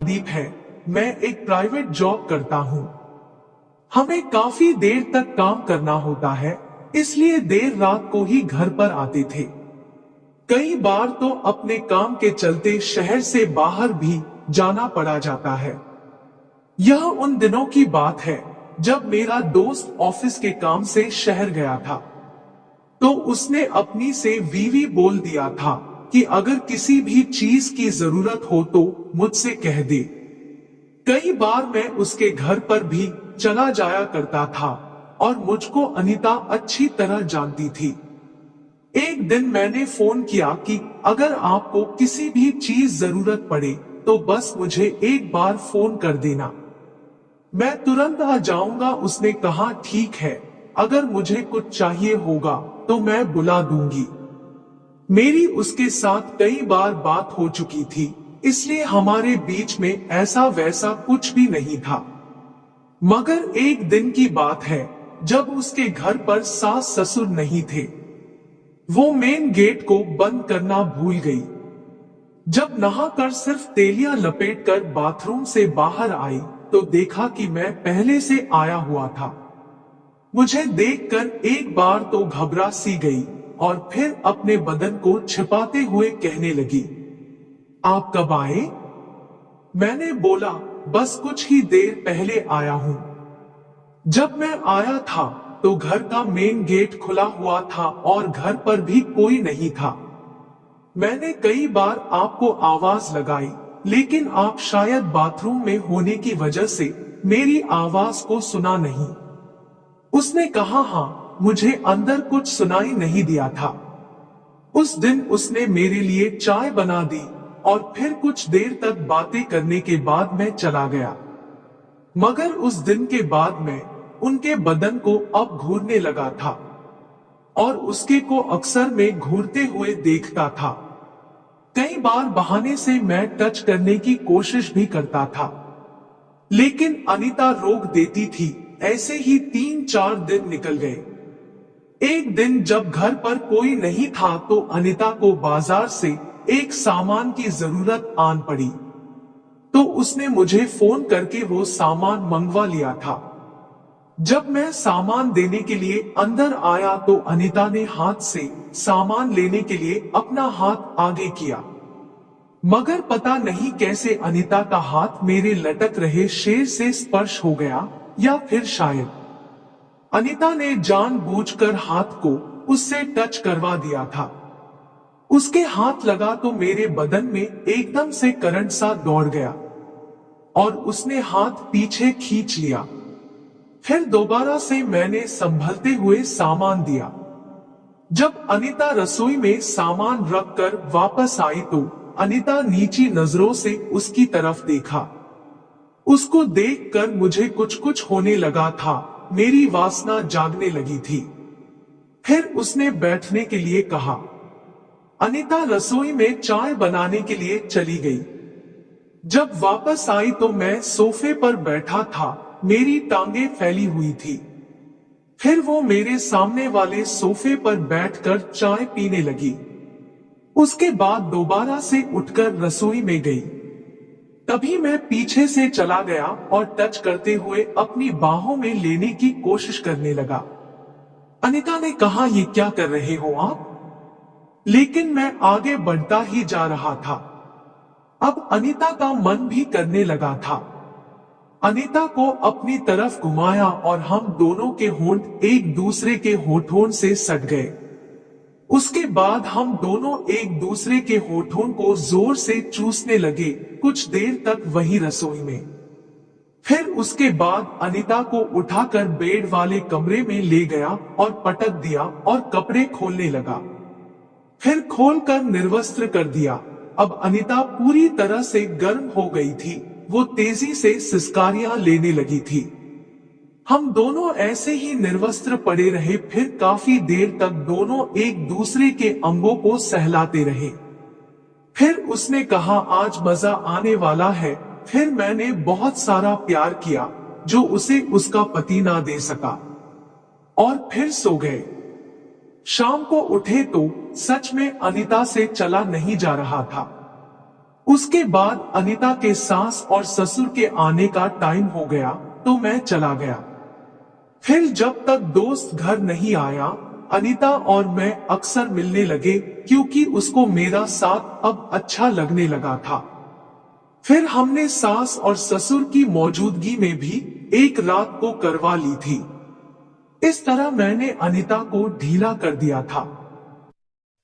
दीप है। मैं एक प्राइवेट जॉब करता हूँ। हमें काफी देर तक काम करना होता है, इसलिए देर रात को ही घर पर आते थे। कई बार तो अपने काम के चलते शहर से बाहर भी जाना पड़ा जाता है। यह उन दिनों की बात है जब मेरा दोस्त ऑफिस के काम से शहर गया था। तो उसने अपनी से बीवी बोल दिया था कि अगर किसी भी चीज की जरूरत हो तो मुझसे कह दे। कई बार मैं उसके घर पर भी चला जाया करता था और मुझको अनीता अच्छी तरह जानती थी। एक दिन मैंने फोन किया कि अगर आपको किसी भी चीज जरूरत पड़े तो बस मुझे एक बार फोन कर देना, मैं तुरंत आ जाऊंगा। उसने कहा ठीक है, अगर मुझे कुछ चाहिए होगा तो मैं बुला दूंगी। मेरी उसके साथ कई बार बात हो चुकी थी, इसलिए हमारे बीच में ऐसा वैसा कुछ भी नहीं था। मगर एक दिन की बात है जब उसके घर पर सास ससुर नहीं थे। वो मेन गेट को बंद करना भूल गई। जब नहाकर सिर्फ तेलिया लपेटकर बाथरूम से बाहर आई तो देखा कि मैं पहले से आया हुआ था। मुझे देखकर एक बार तो घबरा सी गई और फिर अपने बदन को छिपाते हुए कहने लगी, आप कब आए? मैंने बोला, बस कुछ ही देर पहले आया हूं। जब मैं आया था तो घर का मेन गेट खुला हुआ था और घर पर भी कोई नहीं था। मैंने कई बार आपको आवाज लगाई, लेकिन आप शायद बाथरूम में होने की वजह से मेरी आवाज को सुना नहीं। उसने कहा, हाँ, मुझे अंदर कुछ सुनाई नहीं दिया था। उस दिन उसने मेरे लिए चाय बना दी और फिर कुछ देर तक बातें करने के बाद मैं चला गया। मगर उस दिन के बाद मैं उनके बदन को अब घूरने लगा था और उसके को अक्सर मैं घूरते हुए देखता था। कई बार बहाने से मैं टच करने की कोशिश भी करता था, लेकिन अनीता रोक देती थी। ऐसे ही 3-4 दिन निकल गए। एक दिन जब घर पर कोई नहीं था तो अनीता को बाजार से एक सामान की जरूरत आन पड़ी। तो उसने मुझे फोन करके वो सामान मंगवा लिया था। जब मैं सामान देने के लिए अंदर आया तो अनीता ने हाथ से सामान लेने के लिए अपना हाथ आगे किया। मगर पता नहीं कैसे अनीता का हाथ मेरे लटक रहे शेर से स्पर्श हो गया, या फिर शायद अनीता ने जानबूझकर हाथ को उससे टच करवा दिया था। उसके हाथ लगा तो मेरे बदन में एकदम से करंट सा दौड़ गया और उसने हाथ पीछे खींच लिया। फिर दोबारा से मैंने संभलते हुए सामान दिया। जब अनीता रसोई में सामान रखकर वापस आई तो अनीता नीची नजरों से उसकी तरफ देखा। उसको देखकर मुझे कुछ कुछ होने लगा था, मेरी वासना जागने लगी थी। फिर उसने बैठने के लिए कहा। अनीता रसोई में चाय बनाने के लिए चली गई। जब वापस आई तो मैं सोफे पर बैठा था, मेरी टांगे फैली हुई थी। फिर वो मेरे सामने वाले सोफे पर बैठकर चाय पीने लगी। उसके बाद दोबारा से उठकर रसोई में गई। तभी मैं पीछे से चला गया और टच करते हुए अपनी बाहों में लेने की कोशिश करने लगा। अनीता ने कहा, ये क्या कर रहे हो आप? लेकिन मैं आगे बढ़ता ही जा रहा था। अब अनीता का मन भी करने लगा था। अनीता को अपनी तरफ घुमाया और हम दोनों के होंठ एक दूसरे के होठों से सट गए। उसके बाद हम दोनों एक दूसरे के होठों को जोर से चूसने लगे, कुछ देर तक वही रसोई में। फिर उसके बाद अनीता को उठाकर बेड वाले कमरे में ले गया और पटक दिया और कपड़े खोलने लगा। फिर खोलकर निर्वस्त्र कर दिया। अब अनीता पूरी तरह से गर्म हो गई थी। वो तेजी से सिसकारियां लेने लगी थी। हम दोनों ऐसे ही निर्वस्त्र पड़े रहे। फिर काफी देर तक दोनों एक दूसरे के अंगों को सहलाते रहे। फिर उसने कहा, आज मजा आने वाला है। फिर मैंने बहुत सारा प्यार किया जो उसे उसका पति ना दे सका, और फिर सो गए। शाम को उठे तो सच में अनीता से चला नहीं जा रहा था। उसके बाद अनीता के सास और ससुर के आने का टाइम हो गया तो मैं चला गया। फिर जब तक दोस्त घर नहीं आया, अनीता और मैं अक्सर मिलने लगे क्योंकि उसको मेरा साथ अब अच्छा लगने लगा था। फिर हमने सास और ससुर की मौजूदगी में भी एक रात को करवा ली थी। इस तरह मैंने अनीता को ढीला कर दिया था।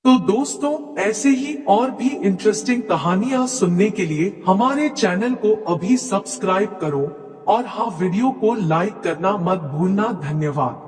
तो दोस्तों, ऐसे ही और भी इंटरेस्टिंग कहानियां सुनने के लिए हमारे चैनल को अभी सब्सक्राइब करो और हाँ, वीडियो को लाइक करना मत भूलना। धन्यवाद।